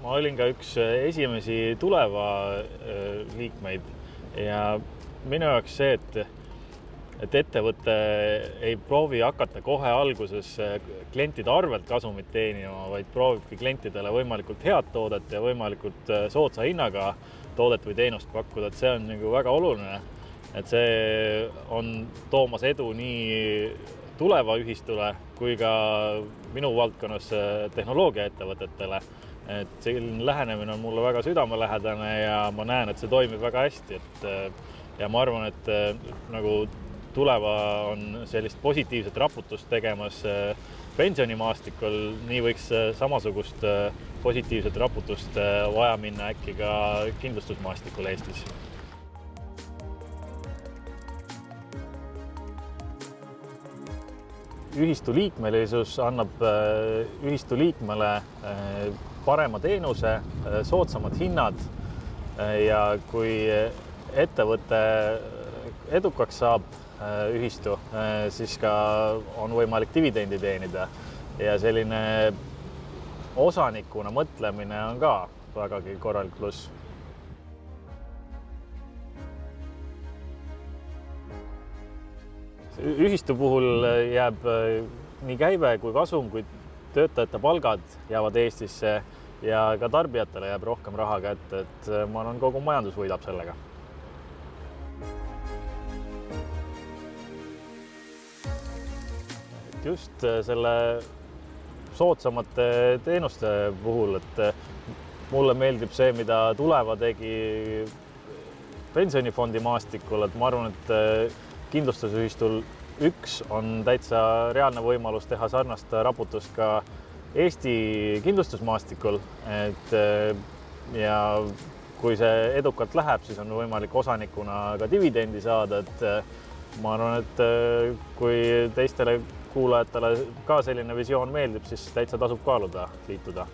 ma olin ka üks esimesi Tuleva liikmeid ja minu jaoks see, et ettevõte ei proovi hakata kohe alguses klientide arvelt kasumit teenima, vaid proovibki klientidele võimalikult head toodet ja võimalikult soodsa hinnaga toodet või teenust pakkuda, et see on nagu väga oluline, et see on toomas edu nii Tuleva ühistule kui ka minu valdkonnas tehnoloogiaettevõtetele. Et selline lähenemine on mulle väga südamelähedane ja ma näen, et see toimib väga hästi. Ja ma arvan, et nagu Tuleva on sellist positiivset raputust tegemas pensionimaastikul, nii võiks samasugust positiivset raputust vaja minna äkki ka kindlustusmaastikul Eestis. Ühistu liikmelisus annab ühistu liikmele parema teenuse, soodsamad hinnad ja kui ettevõte edukaks saab ühistu, siis ka on võimalik dividendi teenida ja selline osanikuna mõtlemine on ka vägagi korralik pluss. Ühistu puhul jääb nii käive kui kasum, kui töötajate palgad jäävad Eestisse ja ka tarbijatele jääb rohkem raha kätte, et ma arvan, kogu majandus võidab sellega. Just selle soodsamate teenuste puhul, et mulle meeldib see, mida Tuleva tegi pensionifondi maastikul, et ma arvan, et kindlustusühistul üks on täitsa reaalne võimalus teha sarnast raputust ka Eesti kindlustusmaastikul, ja kui see edukalt läheb, siis on võimalik osanikuna ka dividendi saada, et ma arvan, et kui teistele kuulajatele ka selline visioon meeldib, siis täitsa tasub kaaluda liituda.